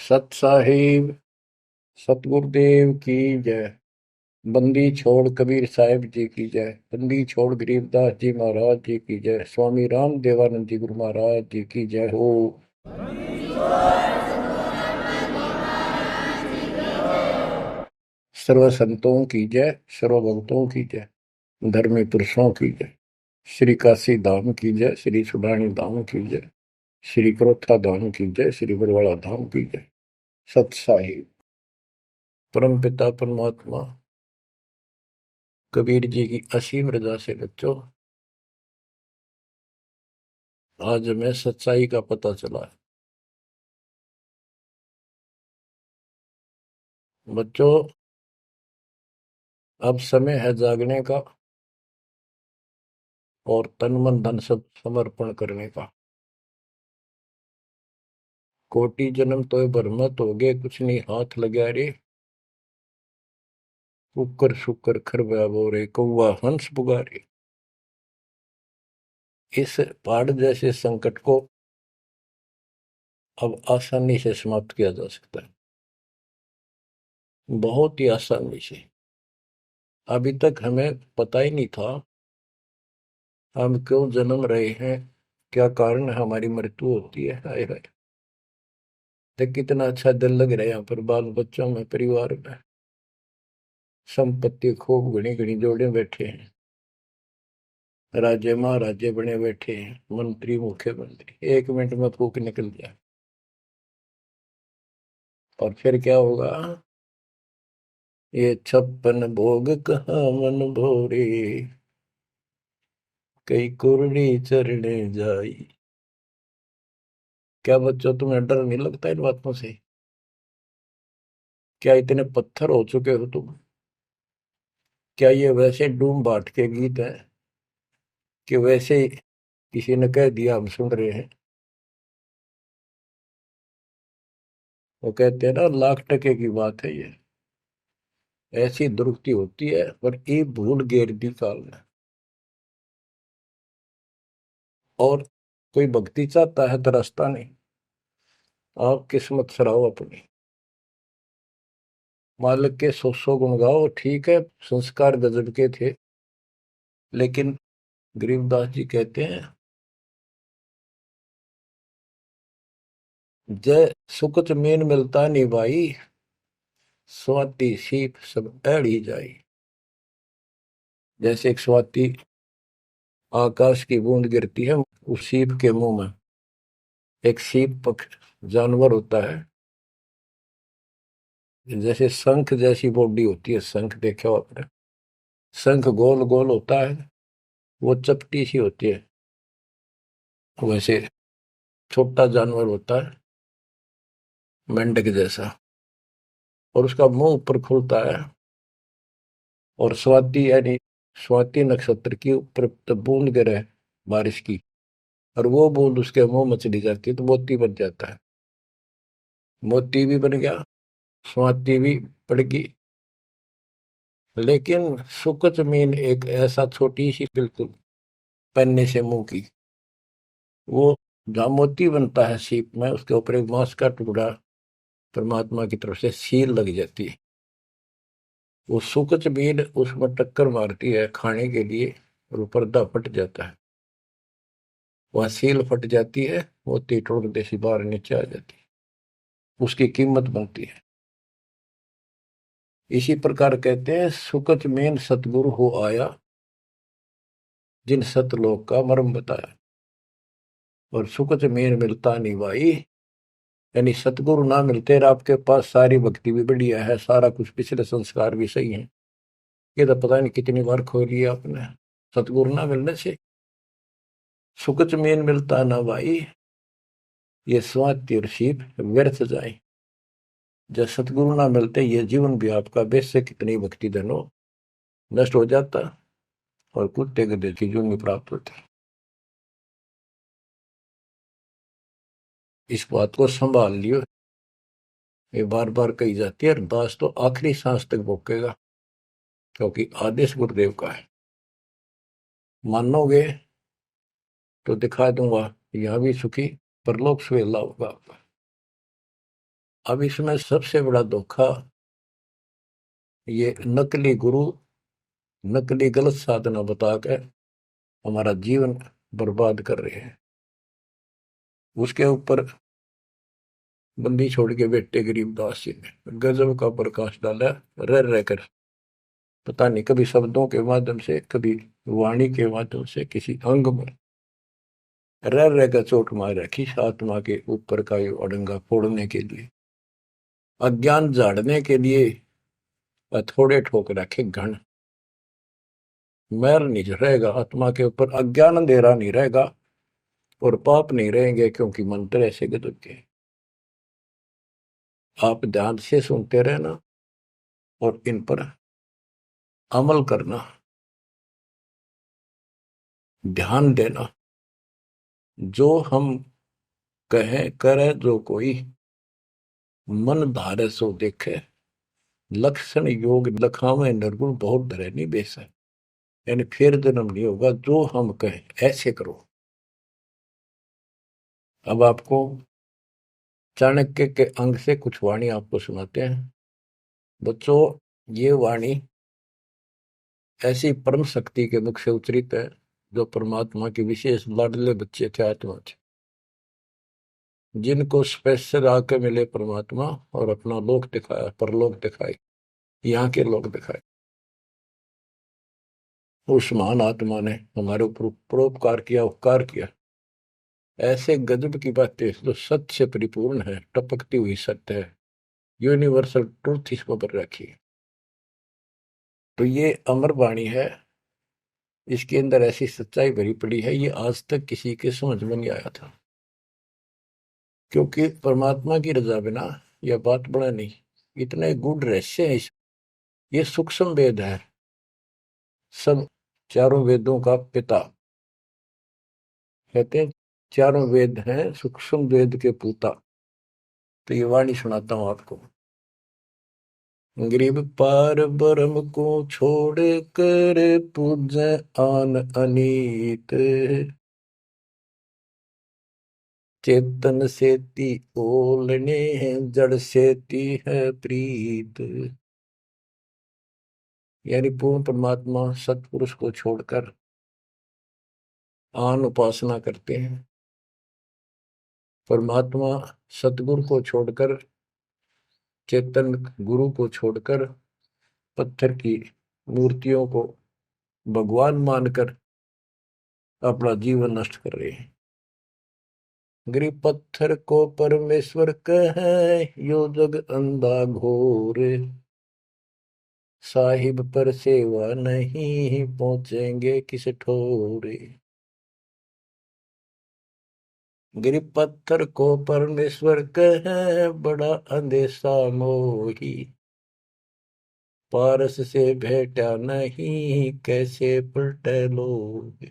सत साहिब सतगुरुदेव की जय। बंदी छोड़ कबीर साहिब जी की जय। बंदी छोड़ गरीबदास जी महाराज जी की जय। स्वामी राम देवानंद जी गुरु महाराज जी की जय हो। सर्व संतों की जय, सर्व भक्तों की जय, धर्मी पुरुषों की जय। श्री काशी धाम की जय, श्री सुडानी धाम की जय, श्री क्रोथा धाम की जय, श्री बरवाड़ा धाम की जय। सत साहिब परम पिता परमात्मा कबीर जी की असीम रजा से बच्चों आज हमें सच्चाई का पता चला है। बच्चों अब समय है जागने का और तन मन धन सब समर्पण करने का। कोटि जन्म तो भरमत हो गए, कुछ नहीं हाथ लगा रे। कुकर शुकर खरबा बोरे, कौवा हंस पुगारे। इस पहाड़ जैसे संकट को अब आसानी से समाप्त किया जा सकता है, बहुत ही आसानी से। अभी तक हमें पता ही नहीं था हम क्यों जन्म रहे हैं, क्या कारण है हमारी मृत्यु होती है। हाय हाय, देख कितना अच्छा दिल लग रहा है यहाँ पर, बाल बच्चों में, परिवार में। संपत्ति खूब घनी घनी जोड़े बैठे हैं, राजे महाराजे बने बैठे हैं, मंत्री मुख्यमंत्री, 1 मिनट में फूक निकल जाए। और फिर क्या होगा? ये 56 भोग कहाँ मन भोरे, कई कुर्री चरणे जाई। क्या बच्चों तुम्हें डर नहीं लगता इन बातों से? क्या इतने पत्थर हो चुके हो तुम? क्या ये वैसे डूम बाट के गीत हैं कि वैसे ही किसी ने कह दिया हम सुन रहे हैं? वो कहते हैं ना, लाख टके की बात है ये। ऐसी दुरुक्ति होती है पर ये भूल गेर दी काल ने। और कोई भक्ति चाहता है तो रास्ता नहीं। आप किस्मत सराहो अपनी, मालिक के 100 गुण गाओ, ठीक है संस्कार गजब के थे। लेकिन गरीबदास जी कहते हैं, जय सुकुच मेन मिलता नहीं भाई, स्वाति सीप सब एड़ी जाई। जैसे एक स्वाति आकाश की बूंद गिरती है उस सीप के मुंह में। एक सीप पक्ष जानवर होता है, जैसे शंख जैसी बॉडी होती है। शंख देखा हो आपने? शंख गोल गोल होता है, वो चपटी सी होती है। वैसे छोटा जानवर होता है, मेंढक जैसा, और उसका मुंह ऊपर खुलता है। और स्वाति यानी स्वाति नक्षत्र की ऊपर तब बूंद गिरे बारिश की, और वो बूंद उसके मुंह में चली जाती है तो मोती बन जाता है। मोती भी बन गया, स्वाति भी पड़ गई। लेकिन सुकच मीन एक ऐसा छोटी सी बिल्कुल पन्ने से मुंह की, वो जहाँ मोती बनता है सीप में, उसके ऊपर एक मांस का टुकड़ा परमात्मा की तरफ से सील लग जाती है। वो सुकच मीन उसमें टक्कर मारती है खाने के लिए, और वो पर्दा फट जाता है। वह सील फट जाती है, मोती टुकड़े से बाहर नीचे आ जाती है, उसकी कीमत बनती है। इसी प्रकार कहते हैं, सुकच मेन सतगुरु हो आया, जिन सतलोक का मर्म बताया। और सुकच मेन मिलता नहीं भाई, यानी सतगुरु ना मिलते और आपके पास सारी भक्ति भी बढ़िया है, सारा कुछ पिछले संस्कार भी सही है, ये तो पता नहीं कितनी बार खो लिया आपने। सतगुरु ना मिलने से सुकच मेन मिलता ना भाई, ये स्वाति और सीप व्यर्थ जाए। जब सतगुरु ना मिलते ये जीवन भी आपका वैसे कितनी भक्ति धन हो नष्ट हो जाता, और कुत्ते गधे की जून प्राप्त होती। इस बात को संभाल लियो, ये बार बार कही जाती है। अरदास तो आखिरी सांस तक भोगेगा, क्योंकि आदेश गुरुदेव का है। मानोगे तो दिखा दूंगा, यहाँ भी सुखी परलोक सुहेला होगा आपका। अब इसमें सबसे बड़ा धोखा ये नकली गुरु, नकली गलत साधना बता के हमारा जीवन बर्बाद कर रहे हैं। उसके ऊपर बंदी छोड़ के बेटे गरीबदास जी ने गजब का प्रकाश डाला, रह रहकर। पता नहीं कभी शब्दों के माध्यम से, कभी वाणी के माध्यम से, किसी अंग में रह रहकर चोट मार रखी आत्मा के ऊपर का ये अड़ंगा फोड़ने के लिए, अज्ञान झाड़ने के लिए। थोड़े ठोक रखे घन, मैल नहीं रहेगा आत्मा के ऊपर, अज्ञान अंधेरा नहीं रहेगा और पाप नहीं रहेंगे, क्योंकि मंत्र ऐसे गजब के। आप ध्यान से सुनते रहना और इन पर अमल करना, ध्यान देना। जो हम कहें करे जो कोई, मन धारे सो देखे, लक्षण योग लखावे निर्गुण बहुत धरे नहीं बेस है। यानी फिर जन्म नहीं होगा, जो हम कहें ऐसे करो। अब आपको चाणक्य के अंग से कुछ वाणी आपको सुनाते हैं। बच्चों, ये वाणी ऐसी परम शक्ति के मुख से उच्चरित है, जो परमात्मा के विशेष लाडले बच्चे थे, आत्मा थे, जिनको स्पेशल आके मिले परमात्मा और अपना लोक दिखाया, परलोक दिखाई, यहाँ के लोक दिखाए। उस महान आत्मा ने हमारे ऊपर परोपकार किया, उपकार किया। ऐसे गजब की बातें जो सत्य से परिपूर्ण है, टपकती हुई सत्य है, यूनिवर्सल ट्रूथ इसको पर रखी। तो ये अमर वाणी है, इसके अंदर ऐसी सच्चाई भरी पड़ी है, ये आज तक किसी के समझ में नहीं आया था। क्योंकि परमात्मा की रजा बिना यह बात बड़ा नहीं। इतने गूढ़ रहस्य है, ये सूक्ष्म वेद है, सब चारों वेदों का पिता कहते हैं। चारों वेद हैं सूक्ष्म वेद के पूता। तो ये वाणी सुनाता हूं आपको। गरीब पार ब्रह्म को छोड़ कर पूजे आन अनीत, चेतन सेती ओलने जड़ सेती है प्रीत। यानी पूर्ण परमात्मा सतपुरुष को छोड़कर आन उपासना करते हैं। परमात्मा सतगुरु को छोड़कर, चेतन गुरु को छोड़कर पत्थर की मूर्तियों को भगवान मानकर अपना जीवन नष्ट कर रहे हैं। गरीब पत्थर को परमेश्वर कहे, यो जग अंधा घोर, साहिब पर सेवा नहीं पहुंचेंगे किस ठोरे। गरीब पत्थर को परमेश्वर कहे, बड़ा अंदेशा मोही, पारस से भेटा नहीं कैसे पलटे लोग।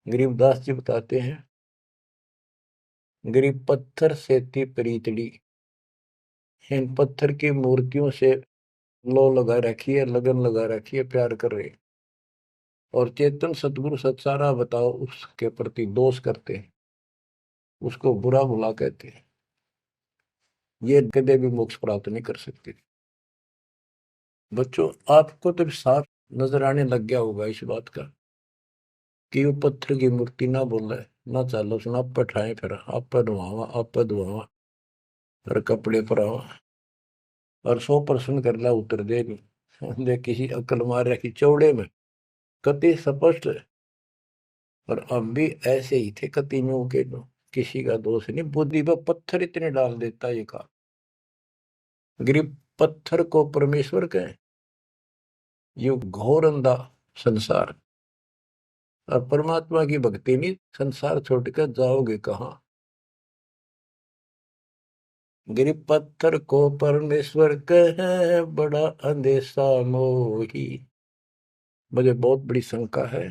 गरीबदास जी बताते हैं, गरीब पत्थर से थी प्रीतड़ी, इन पत्थर की मूर्तियों से लो लगा रखी है, लगन लगा रखी है, प्यार कर रहे। और चेतन सतगुरु सत्सारा बताओ उसके प्रति दोष करते हैं, उसको बुरा भुला कहते हैं। ये कदे भी मोक्ष प्राप्त नहीं कर सकते। बच्चों, आपको तो साफ नजर आने लग गया होगा इस बात का कि वो पत्थर की मूर्ति ना बोले, ना चालो सुना, आप पर ठाए, फिर आप पर धुआवा, आप पर धुआवा, फिर कपड़े पर आवा और 100% कर ला उतर दे नहीं। दे किसी अकल मार रखी चौड़े में, कति स्पष्ट है। और अब भी ऐसे ही थे कति न्यू के न्यू, किसी का दोष नहीं। बुद्धि पर पत्थर इतने डाल देता ये का। गरीब पत्थर को परमेश्वर कहे, ये घोर अंधा संसार। और परमात्मा की भक्ति नहीं, संसार छोड़कर जाओगे कहाँ। गरीब पत्थर को परमेश्वर कहे, बड़ा अंदेशा मोही। मुझे बहुत बड़ी शंका है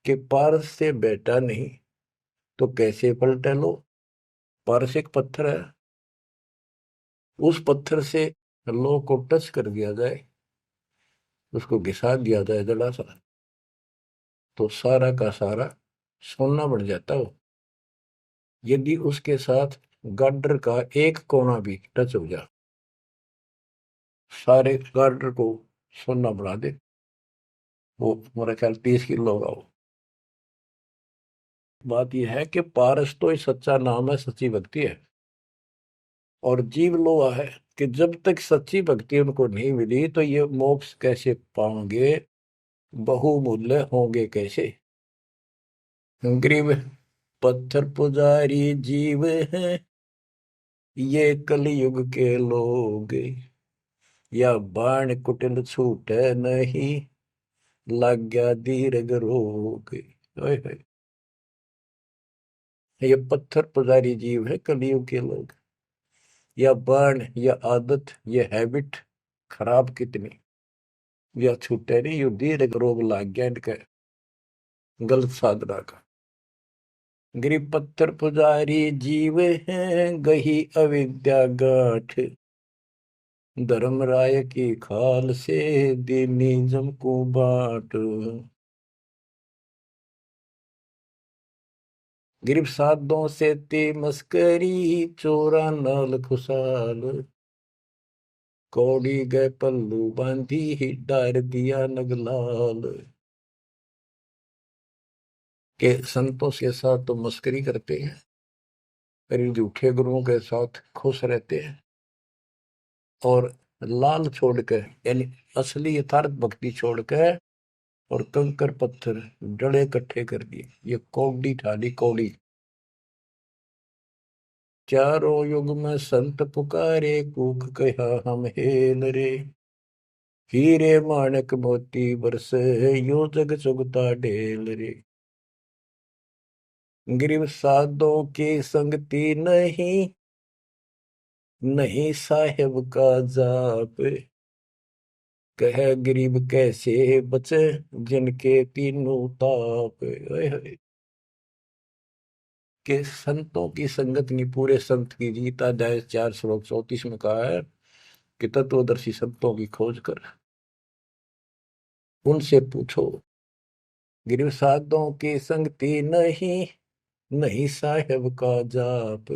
कि पारस से बेटा नहीं तो कैसे पलटे लो। पारस एक पत्थर है, उस पत्थर से लो को टच कर दिया जाए, उसको घिसा दिया जाए जड़ा सा, तो सारा का सारा सोना बन जाता हो। यदि उसके साथ गार्डर का एक कोना भी टच हो जाए, सारे गार्डर को सोना बना दे, वो मेरा ख्याल 30 किलो होगा वो। बात यह है कि पारस तो ही सच्चा नाम है, सच्ची भक्ति है। और जीव लोहा है कि जब तक सच्ची भक्ति उनको नहीं मिली तो ये मोक्ष कैसे पाएंगे, बहुमूल्य होंगे कैसे। गरीब पत्थर पुजारी जीव हैं ये कलयुग के लोग, या बाण कुटिल छूटे नहीं, लग गया दीर्घ रोग। ओए होए, ये पत्थर पुजारी जीव है कलयुग के लोग, या बाण या आदत ये हैबिट खराब कितनी, या छूटे नहीं, यू दीर्घ रोग लग गया इनके गलत साधना का। गरीब पत्थर पुजारी जीव हैं गही अविद्या गाठ, धर्म राय की खाल से दीनिज्म को बाट। गिरब साधों से ते मस्करी, चोरा नाल खुशाल, कौड़ी गए पल्लू बांधी ही डार दिया नगलाल। के संतों के साथ तो मस्करी करते हैं, पर इन झूठे गुरुओं के साथ खुश रहते हैं, और लाल छोड़कर यानी असली यथार्थ भक्ति छोड़कर और कंकर पत्थर डले इकट्ठे कर दिए, ये कौड़ी ठाली कौड़ी। चारों युग में संत पुकारे, कूक कहा हम हेल रे, हीरे माणक मोती बरसे यो जग चुगता ढेल रे। गरीब साधों की संगति नहीं, नहीं साहेब का जाप, कह गरीब कैसे बचे जिनके तीनों ताप। ओए होए, के संतों की संगत नहीं, पूरे संत की गीता अध्याय 4 श्लोक 34 में कहा है कि तत्वदर्शी संतों की खोज कर उनसे पूछो। गिरव साधों की संगति नहीं, नहीं साहेब का जाप,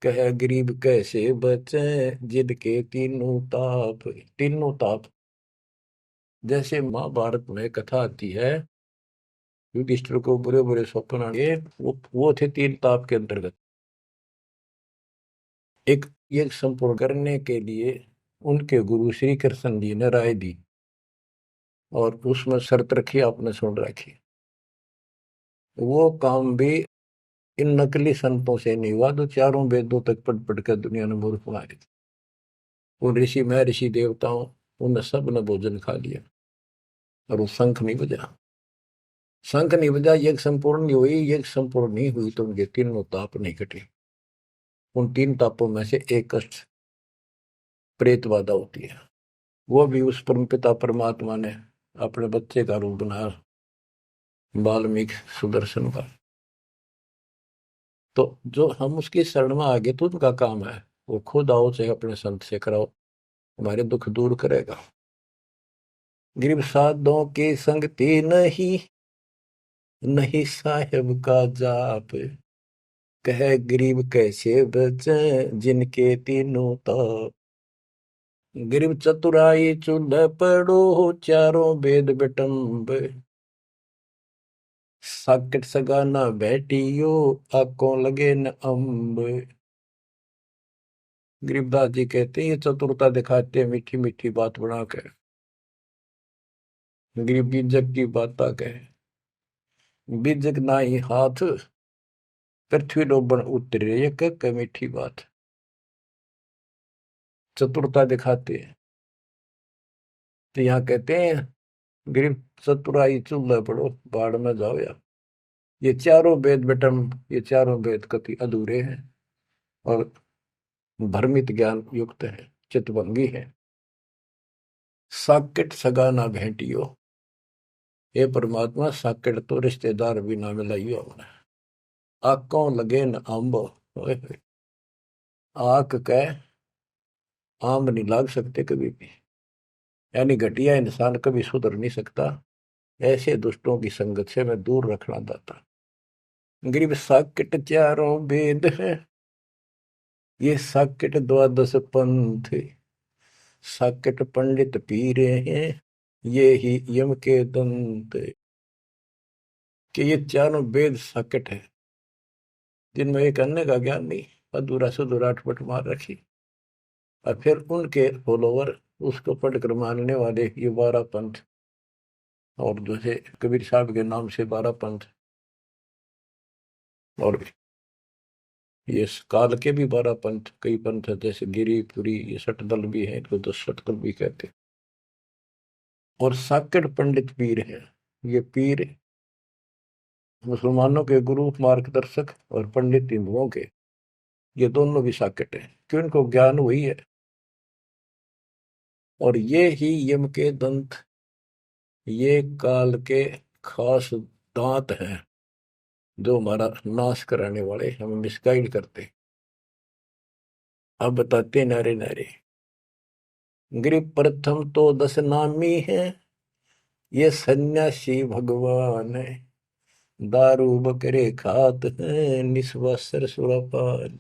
कह गरीब कैसे बचे जिनके तीनों ताप। तीनों ताप, जैसे महाभारत में कथा आती है, युधिष्ठिर को बुरे बुरे स्वप्न आए, वो थे तीन ताप के अंतर्गत। एक ये संपूर्ण करने के लिए उनके गुरु श्री कृष्ण जी ने राय दी, और उसमें शर्त रखी, आपने सुन रखी। वो काम भी इन नकली संतों से नहीं हुआ तो चारों वेदों तक पढ़ पढ़ कर दुनिया ने मूर्ख बना दी। उन ऋषि में ऋषि देवताओं, उन सब ने भोजन खा लिया और वो शंख नहीं बजा। शंख नहीं बजा, यज्ञ संपूर्ण नहीं हुई, यज्ञ संपूर्ण नहीं हुई तो उनके तीनों ताप नहीं कटे। उन तीन तापों में से एक कष्ट प्रेत बाधा होती है, वो भी उस परमपिता परमात्मा ने अपने बच्चे का रूप बनाया, वाल्मीकि सुदर्शन का। तो जो हम उसकी शरण में आ गए तो उनका काम है, वो खुद आओ चाहे अपने संत से कराओ, हमारे दुख दूर करेगा। गरीब साधों की संगति नहीं, नहीं साहेब का जाप, कह गरीब कैसे बचे जिनके तीनों ताप। गरीब चतुराई चूल्हे पड़ो, चारों वेद बिटम्ब, साकिट सगाना बैठियो, आंखों लगे न अम्ब। गरीबदास जी कहते हैं ये चतुरता दिखाते हैं मीठी मीठी बात बना कर, गरीब बीजक की बात कहे, बीजक ना ही हाथ, पृथ्वी डोबन उतरे, ये कह मीठी बात। चतुरता दिखाते हैं, तो यहाँ कहते हैं गरीब चतुराई चूल्हे पड़ो, बाढ़ में जाओ यार। ये चारों वेद बेटम, ये चारों वेद कति अधूरे हैं और भ्रमित ज्ञान युक्त है, चितभंगी है। साकेट सगा ना भेंटियो, हे परमात्मा साकेट तो रिश्तेदार भी ना मिलाइयो हमने। आंखों लगे न आंब, आंख कह आम नहीं लाग सकते कभी भी, यानी घटिया इंसान कभी सुधर नहीं सकता। ऐसे दुष्टों की संगत से मैं दूर रखना चाहता। गरीब साकेट चारों वेद है, ये साकेट द्वादश पंथ, साकेट पंडित पीरे हैं, ये ही यम के दंत। कि ये चारों वेद साकेट है, जिनमें एक अन्य का ज्ञान नहीं, अधूरा सुधूरा अटपट मार रखी। और फिर उनके फॉलोवर उसको पढ़कर मानने वाले ये 12 पंथ, और जैसे कबीर साहब के नाम से 12 पंथ, और ये काल के भी 12 पंथ, कई पंथ है, जैसे गिरिपुरी, ये सटदल भी है, इनको 10 सटदल भी कहते हैं। और साकेट पंडित पीर है, ये पीर मुसलमानों के गुरु मार्गदर्शक और पंडित हिंदुओं के, ये दोनों भी साकेट है, क्यों इनको ज्ञान वही है। और ये ही यम के दंत, ये काल के खास दांत हैं, जो हमारा नाश कराने वाले, हमें मिसगाइड करते। अब बताते नारे नारे। गरीब प्रथम तो 10 नामी है, ये सन्यासी भगवान है, दारू बकरे खात है, निस्वासर सुरापान।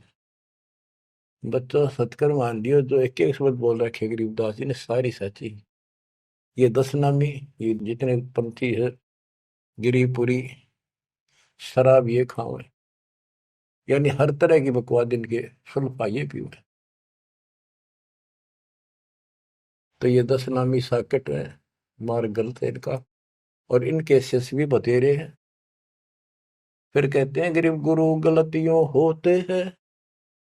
बच्चों सत्कर मान लियो, जो एक एक शब्द बोल रखे गरीबदास जी ने सारी सच्ची। ये 10 नामी, ये जितने पंथी है, गिरिपुरी, शराब ये खाओ, यानी हर तरह की बकवाद इनके सुन पाइए भी हुए। तो ये 10 नामी साकेट है, मार्ग गलत है इनका, और इनके शिष्य भी बतेरे हैं। फिर कहते हैं गरीब गुरु गलतियों होते हैं,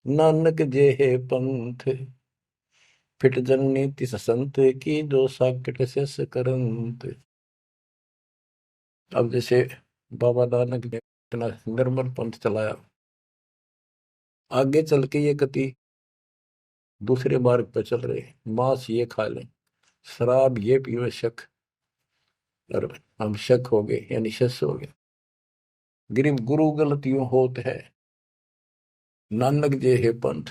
नानक जे है पंथ, फिट जननी तिस संत की, जो साकेट शिष करंत। अब जैसे बाबा नानक ने इतना निर्मल पंथ चलाया, आगे चल के ये कति दूसरे मार्ग पर चल रहे, मांस ये खा लें, शराब ये पीवे शक, और हम शक हो गए, यानी शस हो गए। गरीब गुरु गलतियों होत है, नानक जे है पंथ,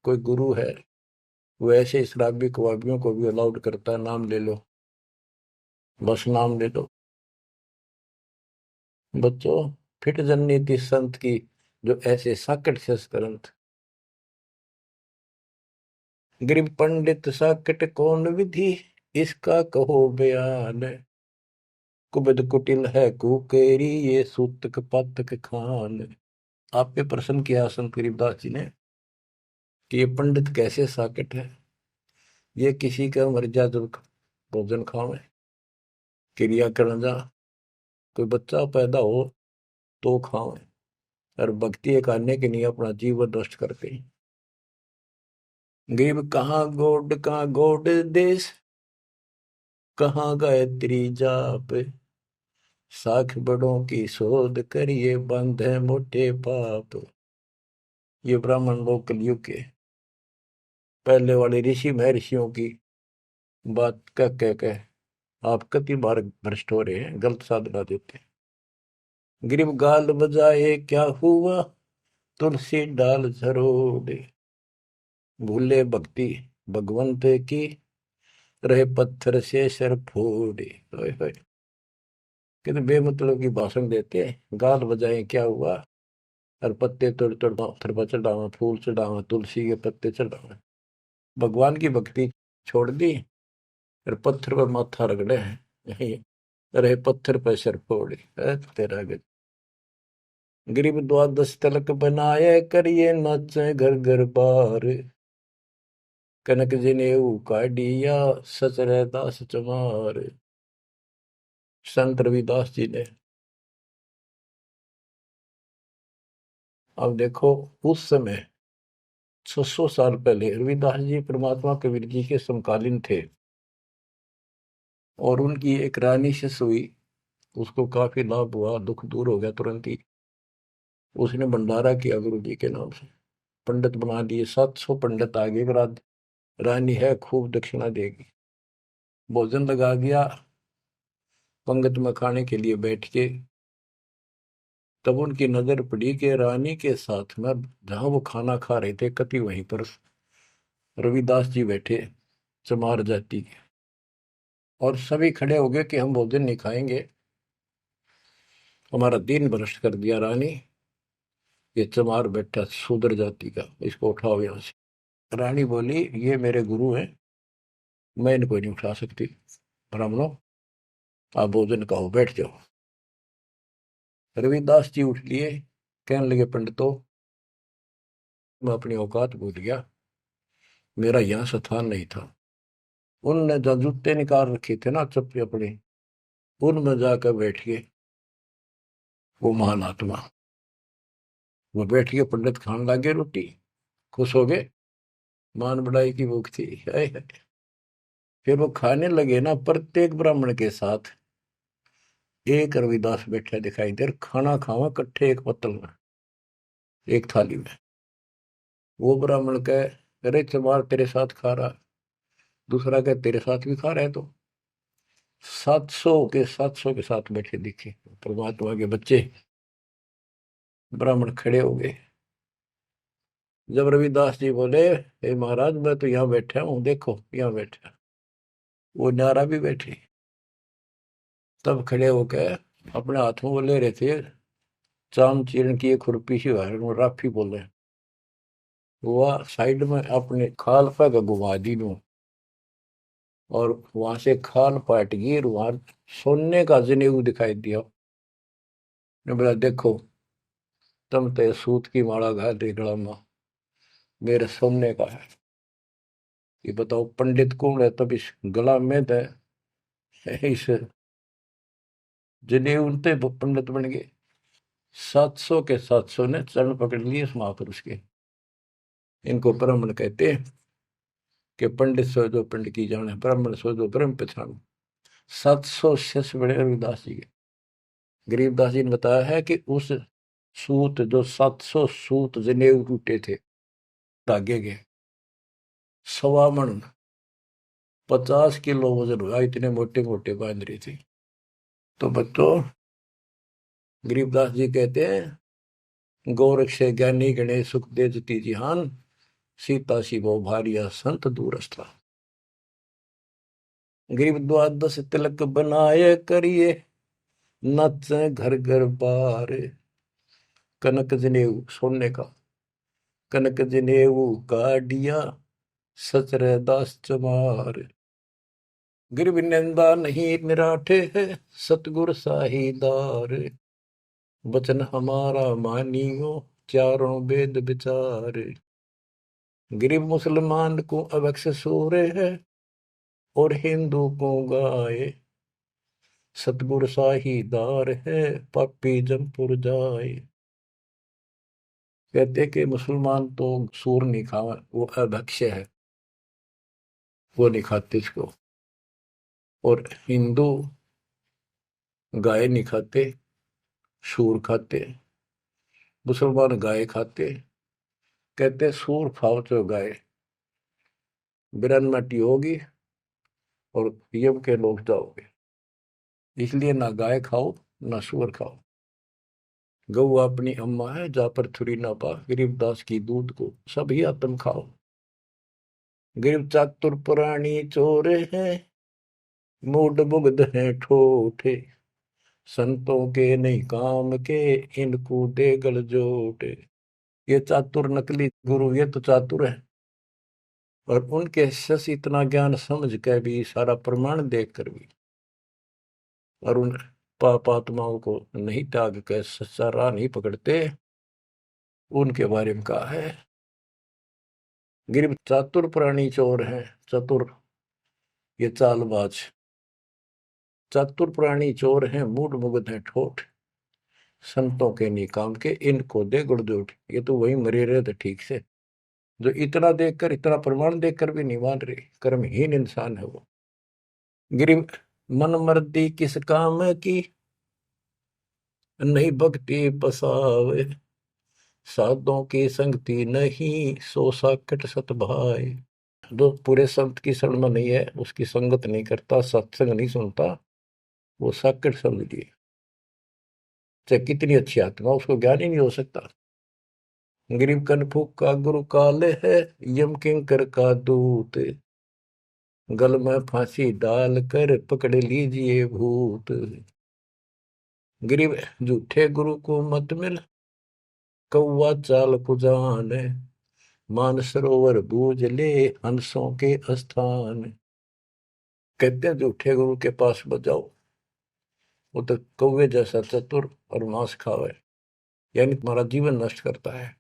कोई गुरु है वो ऐसे शराबी कबाबियों को भी अलाउड करता है, नाम ले लो, बस नाम ले लो। बच्चों फिट जननीति संत की, जो ऐसे साकट शस करंत। गरीब पंडित साकट कौन विधि, इसका कहो बयान, कुबद कुटिल है कुकेरी, ये सूतक पातक खान। आप पे प्रश्न किया संत गरीबदास जी ने कि ये पंडित कैसे साकट है, ये किसी का मर्यादा भोजन खावे, क्रिया करना जा, कोई बच्चा पैदा हो तो खावे, और भक्ति करने के लिए अपना जीवन नष्ट करते हैं। गरीब कहाँ गोड देश, कहाँ गायत्री जाप, साख बड़ों की शोध करिए, बंधे मोटे पाप। ये ब्राह्मण लोग कलयुग के पहले वाले ऋषि महर्षियों की बात कह आप कति बार भ्रष्ट हो रहे हैं, गलत साधना देते हैं। गरीब गाल बजाए क्या हुआ, तुलसी डाल झरोड़े, भूले भक्ति भगवंत की, रहे पत्थर से सर फोड़े। कितने बेमतलब की भाषण देते हैं, गाल बजाए क्या हुआ, और पत्ते तोड़ तोड़ पत्थर पर चढ़ावा, फूल चढ़ावा, तुलसी के पत्ते चढ़ावा, भगवान की भक्ति छोड़ दी, और पत्थर पर माथा रगड़े हैं, यही रहे पत्थर पर सर फोड़े। तेरा गज गरीब द्वादश तलक बनाए, करिए नाचे घर घर बार, कनक जनेऊ काढ़िया, सच दास चमार। संत रविदास जी ने, अब देखो उस समय 600 साल पहले रविदास जी परमात्मा कबीर जी के समकालीन थे, और उनकी एक रानी शिष्य हुई, उसको काफी लाभ हुआ, दुख दूर हो गया तुरंत ही। उसने भंडारा किया गुरु जी के नाम से, पंडित बना दिए, 700 पंडित आगे, रानी है खूब दक्षिणा देगी। भोजन लगा दिया, पंगत में खाने के लिए बैठ के, तब उनकी नजर पड़ी कि रानी के साथ में जहां वो खाना खा रहे थे, कति वहीं पर रविदास जी बैठे, चमार जाति के। और सभी खड़े हो गए कि हम भोजन नहीं खाएंगे, हमारा दिन भ्रष्ट कर दिया रानी, ये चमार बैठा शूद्र जाति का, इसको उठाओ यहाँ से। रानी बोली ये मेरे गुरु हैं, मैं इनको नहीं उठा सकती। ब्राह्मणों आप भोजन कहो, बैठ जाओ। रविदास जी उठ लिए, कहने लगे पंडितों मैं अपनी औकात भूल गया, मेरा यहाँ स्थान नहीं था। उनने जो जूते निकाल रखे थे ना चप्पे अपने, उनमें जाकर बैठ गए वो महान आत्मा। वो बैठ के पंडित खाने लगे रोटी, खुश हो गए, मान बढ़ाई की भूख थी। हाय हाय। फिर वो खाने लगे ना, प्रत्येक ब्राह्मण के साथ एक रविदास बैठा दिखाई दे, खाना खावा कट्ठे एक पत्तल में, एक थाली में। वो ब्राह्मण कहे अरे चमार तेरे साथ खा रहा, दूसरा कहे तेरे साथ भी खा रहे, तो 700 के साथ बैठे दिखे परमात्मा के बच्चे। ब्राह्मण खड़े हो गए। जब रविदास जी बोले हे महाराज मैं तो यहाँ बैठा हूँ, देखो यहाँ बैठा, वो नारा भी बैठे। तब खड़े होकर अपने हाथ में वो ले रहे थे चाम चीरण की एक खुरपी सी राफी बोले, वो साइड में अपने खाल पर घुमा दी नू, और वहां से खाल पाट गई, वहां सोने का जनेऊ दिखाई दिया। ने बोला देखो तुम तो सूत की माला घाल रही गला में, मेरे सोने का है। ये बताओ पंडित कौन है, तब इस गला में तो इस जनेऊ उनते पंडित बन गए। 700 के 700 ने चरण पकड़ लिए इस महापुरुष के। इनको ब्राह्मण कहते हैं कि पंडित सो जो पिंड की जाने, ब्राह्मण सो जो ब्रह्म पहचान। 700 शिष्य बड़े रविदास जी के। गरीबदास जी ने बताया है कि उस सूत जो 700 सूत जनेऊ टूटे थे धागे के, 1.25 मन 50 किलो वजन हुआ, इतने मोटे मोटे बांध रही थी। तो बच्चों गरीबदास जी कहते हैं गोरख से ज्ञानी गणेश सुख दे जती जिहान, सीता शिवो भारिया संत दूरस्था। गरीब द्वादश तिलक बनाए करिए, नच घर घर बार। कनक जनेऊ सोने का, कनक जनेऊ काडिया, सचरे दास चमार। गिरव निंदा नहीं निराठे है, सतगुर साहीदार। वचन हमारा मानियो, चारों वेद विचार। गरीब मुसलमान को अवक्ष सूरे है, और हिंदू को गाए। सतगुर साहीदार है, पापी जमपुर जाए। कहते कि मुसलमान तो सूर नहीं खावा, वो अभक्ष्य है, वो नहीं खाते इसको। और हिंदू गाय नहीं खाते, सूर खाते। मुसलमान गाय खाते। कहते सूर खाओ तो गाय बिरनमटी होगी और यम के लोग जाओगे, इसलिए ना गाय खाओ ना सूअर खाओ। गऊ अपनी अम्मा है, जा पर थुरी ना पा, गरीबदास की दूध को सभी आत्म खाओ। गरीब चातुर पुरानी चोरे हैं, मूड मुग्ध है ठोठे। संतों के नहीं काम के, इनको दे गल जोटे। ये चातुर नकली गुरु ये तो चातुर है, और उनके शिष्य इतना ज्ञान समझ के भी, सारा प्रमाण देख कर भी, और उन पाप आत्माओं को नहीं त्याग कर सच्चा राह नहीं पकड़ते। उनके बारे में कहा है गिर चातुर प्राणी चोर है। चतुर ये चालबाज, चातुर प्राणी चोर हैं, मूड मुग्ध है ठोठ। संतों के नहीं काम के, इनको दे गुड़जोट। ये तो वही मरे रहे थे ठीक से, जो इतना देखकर, इतना प्रमाण देखकर भी नहीं मान रहे, कर्महीन इंसान है वो। गिरी मन मर्दी किस काम की, नहीं भक्ति पसावे। साधों की संगति नहीं, सो साकट सत भाई। जो पूरे संत की शरण में नहीं है, उसकी संगत नहीं करता, सत्संग नहीं सुनता, वो साकट समझ लिए। चाहे कितनी अच्छी आत्मा, उसको ज्ञान ही नहीं हो सकता। गरीब कनफूक का गुरु काले है, यम किंकर का दूत। गल में फांसी डाल कर पकड़ लीजिए भूत। गरीब झूठे गुरु को मत मिल, कौवा चाल कुजान, मानसरोवर बूझ ले हंसों के स्थान। कहते हैं झूठे गुरु के पास बजाओ, वो तो कौवे जैसा चतुर और मांस खावे, यानी तुम्हारा जीवन नष्ट करता है।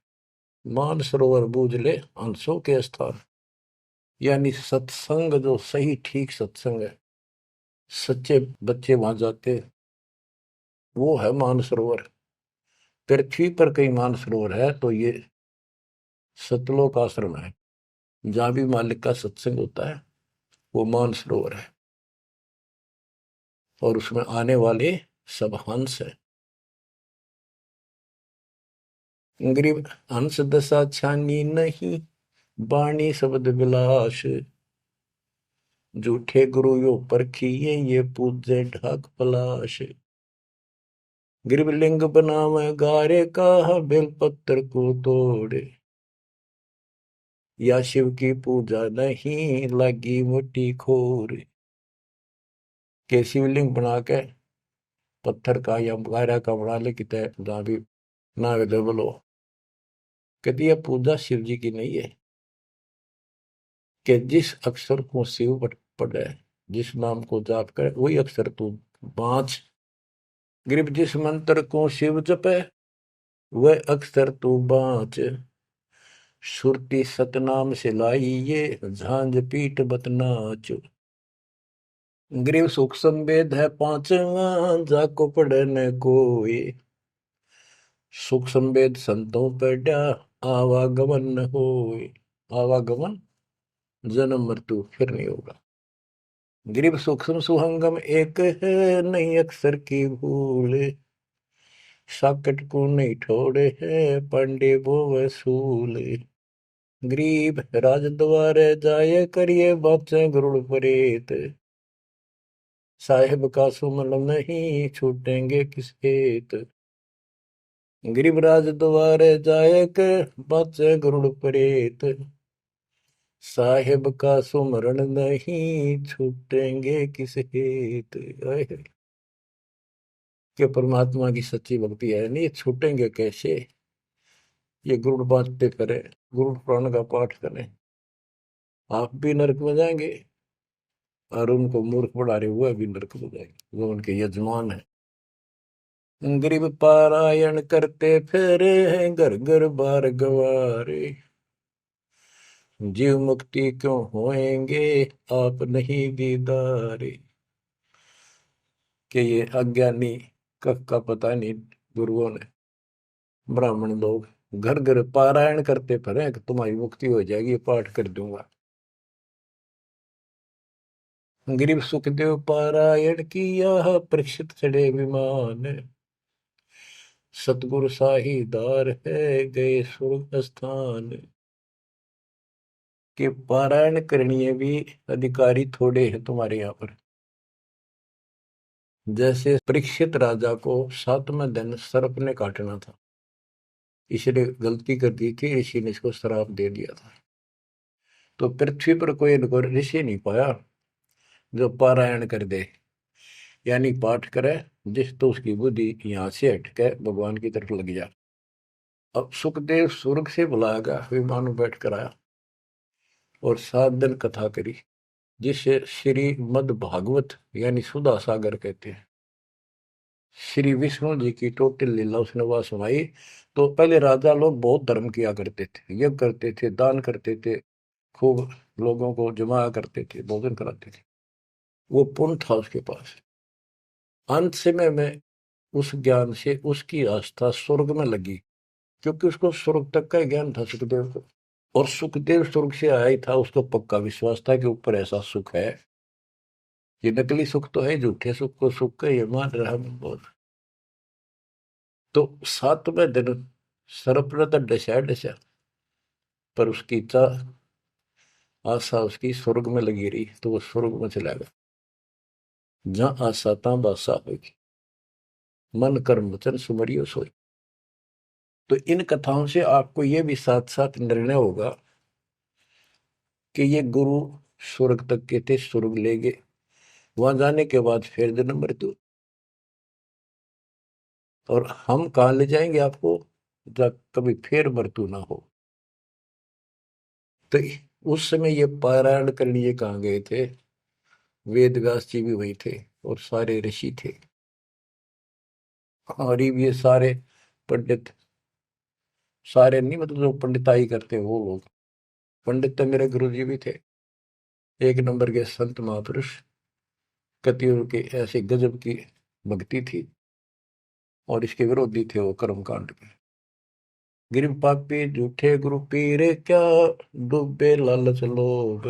मानसरोवर बूझ ले हंसों के स्थान, यानी सत्संग जो सही ठीक सत्संग है, सच्चे बच्चे वहां जाते, वो है मानसरोवर। पृथ्वी पर कई मानसरोवर है तो ये सतलोक आश्रम है, जहां भी मालिक का सत्संग होता है वो मानसरोवर है, और उसमें आने वाले सब हंस है। गरीब हंस दशा छानी नहीं, बाणी शब्द विलास। झूठे गुरु यो परखिए, ये पूजे ढाक पलाश। गरीब लिंग बनावे गारे का, बेलपत्र को तोड़े। या शिव की पूजा नहीं, लगी मोटी खोर। के शिवलिंग बना के पत्थर का या गारा का बना ले, कितने जहां भी ना अवेलेबल हो, कहती है पूजा शिव जी की नहीं है। कि जिस अक्षर को शिव पढ़े, जिस नाम को जाप करे, वही अक्षर तू बाँच। गरीब जिस मंत्र को शिव जपे, वह अक्षर तू बाँच। सुरती सतनाम से लाई ये, झांझ पीठ बतनाच। गरीब सुख संवेद है पांचवा, जाको पढ़े न कोई। सुख संवेद संतों पढ़ा, आवागमन न होए। आवागमन जन्म मृत्यु फिर नहीं होगा। गरीब सूक्ष्म सुहंगम एक है, नहीं अक्षर की भूल। साकट को नहीं ठोड़े है, पांडे वो वसूल। गरीब राज द्वारे जाए, करिए बातें गरुड़ परेत। साहेब का सुमन नहीं, छूटेंगे किस हेत। गरीब राज द्वारे जाए, कर बातें गरुड़ परेत। साहेब का सुमरण नहीं, छूटेंगे किस हेत। कि परमात्मा की सच्ची भक्ति है नहीं, छूटेंगे कैसे। ये गुरुड़ बांटते करें, गुरुड़ पुराण का पाठ करें, आप भी नरक में जाएंगे, और उनको मूर्ख बना रहे हुए भी नरक में जाएंगे, वो उनके यजमान है। गरीब पारायण करते फिरे हैं, घर घर बार गवारे। जीव मुक्ति क्यों होएंगे, आप नहीं दीदारे। कि ये अज्ञानी का पता नहीं, गुरुओं ने, ब्राह्मण लोग घर घर पारायण करते फिरे कि तुम्हारी मुक्ति हो जाएगी, पाठ कर दूंगा। गरीब सुखदेव पारायण किया, परीक्षित चढ़े विमान। सतगुरु साहीदार है, गए स्वर्ग स्थान। के पारायण करनी भी अधिकारी थोड़े हैं तुम्हारे यहाँ पर। जैसे परीक्षित राजा को 7वें दिन सर्प ने काटना था, इसने गलती कर दी थी, ऋषि ने इसको श्राप दे दिया था। तो पृथ्वी पर कोई ऋषि नहीं पाया जो पारायण कर दे, यानी पाठ करे, जिस तो उसकी बुद्धि यहाँ से हटके भगवान की तरफ लग जा। अब सुखदेव स्वर्ग से बुलाया, विमान में बैठ कर आया और 7 दिन कथा करी, जिसे श्रीमद् भागवत यानी सुधा सागर कहते हैं। श्री विष्णु जी की टोटल लीला उसने वह सुनाई। तो पहले राजा लोग बहुत धर्म किया करते थे, यज्ञ करते थे, दान करते थे, खूब लोगों को जमा करते थे, भोजन कराते थे, वो पुण्य था उसके पास। अंत समय में उस ज्ञान से उसकी आस्था स्वर्ग में लगी, क्योंकि उसको स्वर्ग तक का ज्ञान था सुखदेव को। और सुखदेव स्वर्ग से आया ही था, उसको पक्का विश्वास था कि ऊपर ऐसा सुख है। ये नकली सुख तो है, झूठे सुख को सुख का ये मान रहा बहुत। तो 7वें दिन सर्प ने तो डसा डसा, पर उसकी इच्छा आशा उसकी स्वर्ग में लगी रही, तो वो स्वर्ग में चला गया। जहां आशा तहां बासा होगी, मन कर्म वचन सुमरियो सोई। तो इन कथाओं से आपको ये भी साथ साथ निर्णय होगा कि ये गुरु स्वर्ग तक के थे, स्वर्ग ले गए, वहां जाने के बाद फिर जन्म मृत्यु। और हम कहाँ ले जाएंगे आपको, जब कभी फिर मृत्यु ना हो। तो उस समय ये पारायण करने ये कहाँ गए थे? वेद व्यास जी भी वही थे और सारे ऋषि थे, और ये सारे पंडित, सारे नहीं मतलब जो पंडिताई करते वो लोग। पंडित तो मेरे गुरु जी भी थे, एक नंबर के संत महापुरुष। कतियों की ऐसी गजब की भक्ति थी, और इसके विरोधी थे वो कर्म कांड के। गिर पापी झूठे गुरु पीरे क्या, डूबे लालच लोभ,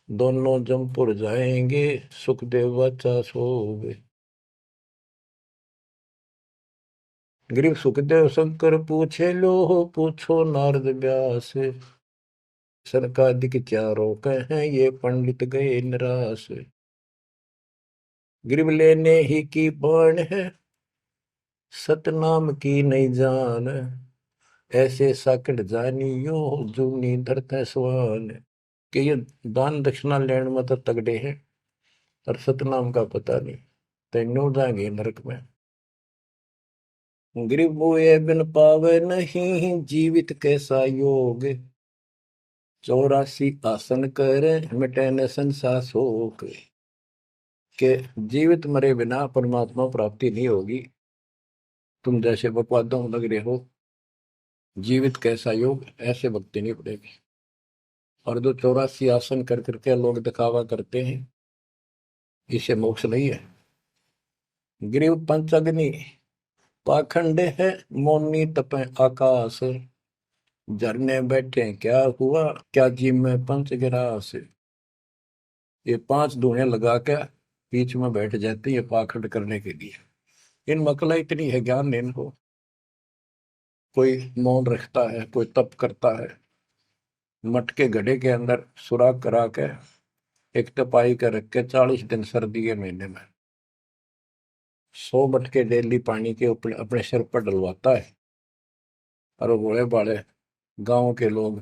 दोनों जमपुर जाएंगे, सुखदेव वाचा सोवे। ग्रीव सुखदेव शंकर पूछे लो, पूछो नारद व्यास, सनकादिक चारों कहें ये पंडित गए निराश। ग्रीव लेने ही की बाण है, सतनाम की नहीं जान, ऐसे साकट जानियो, जूनी धरते स्वान। कि ये दान दक्षिणा लेने में तो तगड़े हैं, और सतनाम का पता नहीं, तेनों जाएंगे नरक में। ग्रीव मोए बिन पावे नहीं, जीवित कैसा योग, 84 आसन करे, मिटे न संसार शोक। के जीवित मरे बिना परमात्मा प्राप्ति नहीं होगी। तुम जैसे बकवादों में लग रहे हो, जीवित कैसा योग, ऐसे भक्ति नहीं पड़ेगी। और जो 84 आसन कर करके लोग दिखावा करते हैं, इसे मोक्ष नहीं है। ग्रीव पंचअग्नि पाखंड है, मौनी तपे आकाश, झरने बैठे क्या हुआ, क्या जी में पंच गिरास। ये 5 धुएं लगा के बीच में बैठ जाते हैं ये पाखंड करने के लिए। इन मकला इतनी है ज्ञान नहीं इनको। कोई मौन रखता है, कोई तप करता है, मटके घड़े के अंदर सुराख करा के एक तपाई कर रख के 40 दिन सर्दी के महीने में 100 मटके डेली पानी के ऊपर अपने सिर पर डलवाता है, और वो बड़े बड़े गांव के लोग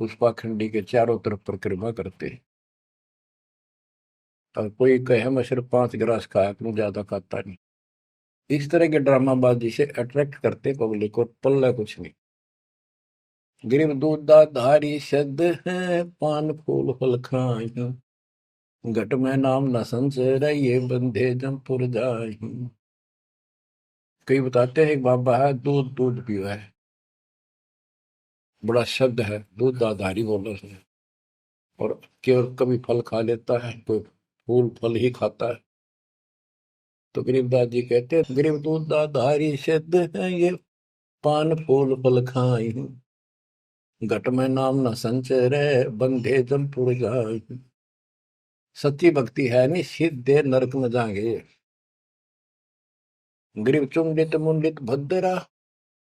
उस पाखंडी के चारों तरफ परिक्रमा करते हैं। और कोई कहे मैं सिर्फ 5 गिलास खाया करूं, ज्यादा खाता नहीं। इस तरह के ड्रामाबाजी से अट्रैक्ट करते पब्लिक को, पल्ला कुछ नहीं। गिरिव दूधा धारी शब्द है, पान फूल फल खाई, घट में नाम न संचर, ये बंधे जमपुर जाई। कई बताते हैं एक बाबा है, दूध दूध पियो है, बड़ा शब्द है, दूध दाधारी बोलो है। और केवल कभी फल खा लेता है, कोई फूल फल ही खाता है। तो गरीबदास जी कहते हैं, गरीब दूध दाधारी शब्द है, ये पान फूल फल खाई, घट में नाम न संचर, बंधे जमपुर जाई। सच्ची भक्ति है नहीं, सीधे नरक में जाएंगे। ग्रीव चुंडित मुंडित भद्रा,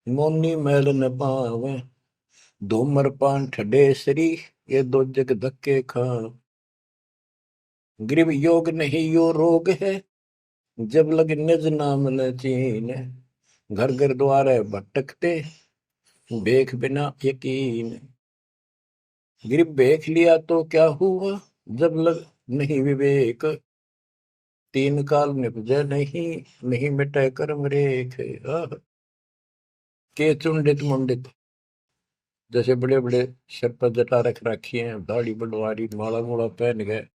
मोनी मैल न पावे, धूमर पान ठडेसरी, ये दो जग धक्के खा। ग्रीव योग नहीं यो रोग है, जब लग निज नाम न चीन, घर घर द्वारे भटकते, बेख बिना यकीन। ग्रीव बेख लिया तो क्या हुआ, जब लग नहीं विवेक, तीन काल निपजे नहीं, नहीं मिटे कर्म रेख। के चुंडित मुंडित, जैसे बड़े बड़े सिर पर जटा रख रखी है, दाढ़ी बंडवारी, माला मूला पहन गए,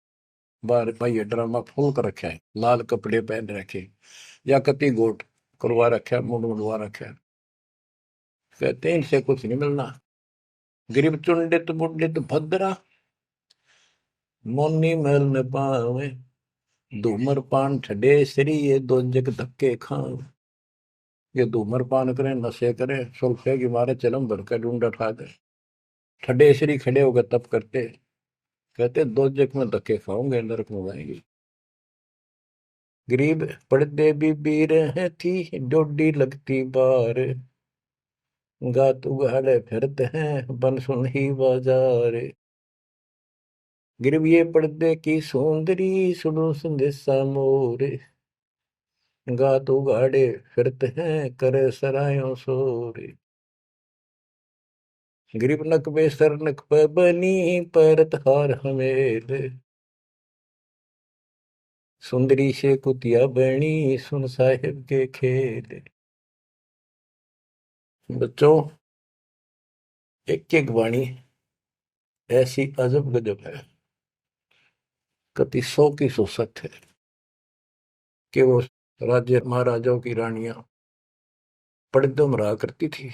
बाहर भाई ड्रामा फूल कर रखा है, लाल कपड़े पहन रखे, या कति गोट करवा रखा है, मुंड मुंडवा रखा है। कहते हैं इनसे कुछ नहीं मिलना। गरीब चुंडित मुंडित भद्रा, मोनी मैल न पावे, धूमर पान ठडे श्री, ये दो जग धक्के खाओ। ये धूमर पान करें, नशे करें, सुल्फे की मारे चलम भर कर ढूंढ उठा दे, ठडे श्री खड़े होकर तप करते, कहते दो जग में धक्के खाओगे, नरक में जाएंगे। गरीब पड़ते भी बीर है थी, डोडी लगती बार, गात उगाड़े फिरते हैं, बन सुन ही बाजार। गरीब ये पर्दे की सौंदरी, सुनो संदेशा मोर, गात उगाड़े फिरते हैं, करे सरायों शोर। गरीब नक बेसर नक पे बनी, पैरत हार हमेल, सुंदरी से कुतिया बनी, सुन साहिब के खेल। बच्चों, एक एक वाणी ऐसी अजब गजब है, कति 100 की 100 सत्य है कि वो राज्य महाराजाओं की रानियां पर्दों में रहा करती थी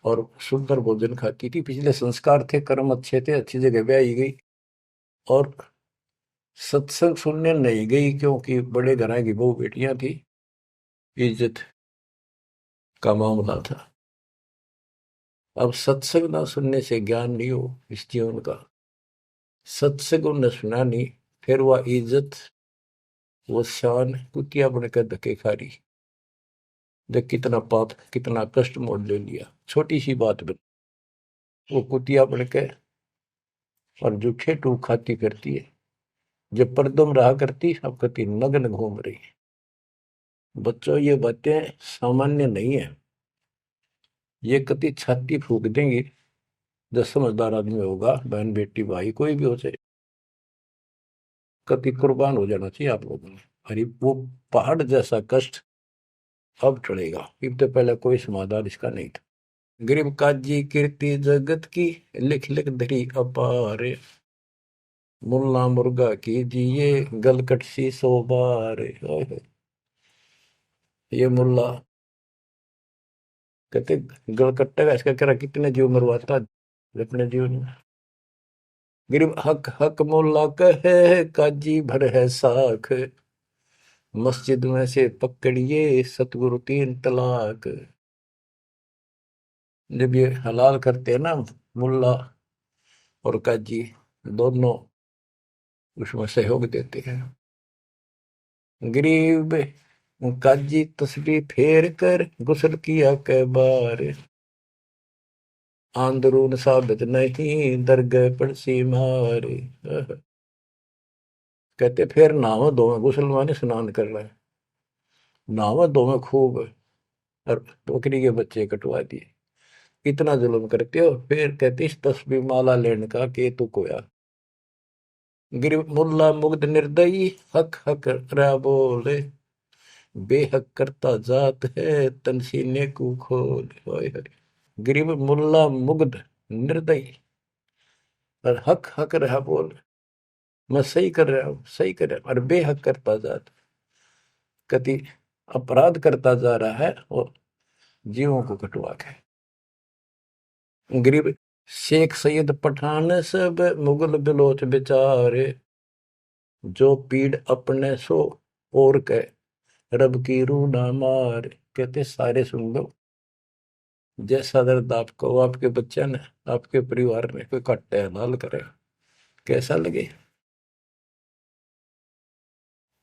और सुंदर भोजन खाती थी। पिछले संस्कार थे, कर्म अच्छे थे, अच्छी जगह ब्याही गई और सत्संग सुनने नहीं गई क्योंकि बड़े घरां की बहू बेटियां थी, इज्जत का मामला था। अब सत्संग ना सुनने से ज्ञान नहीं हो इस जीवन का, सत्संग उन्हें सुना नहीं, फिर वह इज्जत वो शान कुतिया बनकर धक्के खा रही। देख कितना पाप, कितना कष्ट मोड़ ले लिया छोटी सी बात बन, वो कुतिया बनके और जूठे टूक खाती फिरती है। जब पर्दों में रहा करती अब कति नग्न घूम रही है। बच्चों, ये बातें सामान्य नहीं है, ये कति छाती फूक देंगी। जो समझदार आदमी होगा, बहन बेटी भाई कोई भी हो जाए, कति कुर्बान हो जाना चाहिए आप लोगों ने। अरे वो पहाड़ जैसा कष्ट अब चढ़ेगा, इससे पहले कोई समाधान इसका नहीं था। गरीब काजी कीर्ति जगत की, लिख लिख धरी अपार, मुल्ला मुर्गा कीजिए गलकट सी 100 बार। ये मुल्ला कहते गलकट्टे का इसका कह कितने जीव मरवाता अपने जीवन में। गरीब हक हक मुल्ला कहे काजी भर है साख, मस्जिद में से पकड़िए सतगुरु 3 तलाक। जब ये हलाल करते हैं ना, मुल्ला और काजी दोनों उसमें सहयोग देते हैं। गरीब काजी तस्बीह फेर कर गुस्ल किया कै बार, आंदरून साबित नहीं दरगह पड़सी मार। कहते फिर नहावा धोवे, गुस्ल माने स्नान कर रहा है, नहावा धोवे खूब और बकरी के बच्चे कटवा दिए। इतना जुल्म करते हो, फिर कहते इस तस्बीह माला लेने का के तू कोया। गिर मुल्ला मुग्ध निर्दयी हक हक रा बोले, बेहक करता जात है तनसीने को खोल। गरीब मुल्ला मुग्ध निर्दयी और हक हक रहा बोल, मैं सही कर रहा हूं, सही कर रहा हूं, और बेहक करता जात, कति अपराध करता जा रहा है और जीवों को कटवा के। गरीब शेख सैयद पठान सब मुगल बिलोच बेचारे, जो पीड़ अपने सो और के रब की रूह ना मार। कहते सारे सुन लो, जैसा दर्द आपको आपके बच्चे ने, आपके परिवार में कोई कट्टे हलाल करे, कैसा लगे।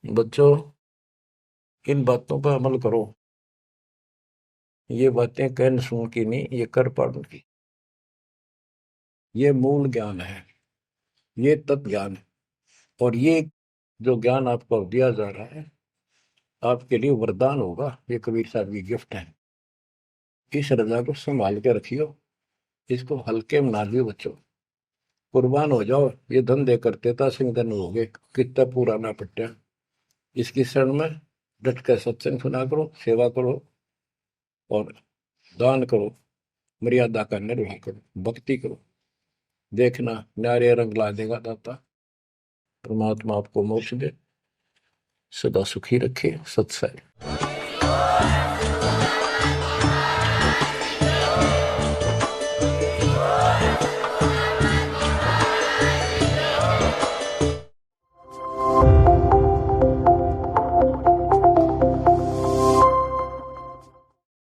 बच्चों, इन बातों पर अमल करो। ये बातें कहन सुन की नहीं, ये कर पाड़न की। ये मूल ज्ञान है, ये तत्व ज्ञान है, और ये जो ज्ञान आपको दिया जा रहा है आपके लिए वरदान होगा। ये कबीर साहब की गिफ्ट है। इस रजा को संभाल के रखियो, इसको हल्के में ना लियो बच्चों, कुर्बान हो जाओ। ये धंधे करते था सिंह धन हो गए, कितना पुराना पट्टा। इसकी शरण में डट कर सत्संग सुना करो, सेवा करो और दान करो, मर्यादा का निर्वाह करो, भक्ति करो। देखना न्यारे रंग ला देगा दाता। परमात्मा आपको मोक्ष दे, सदा सुखी रखे। सत्संग।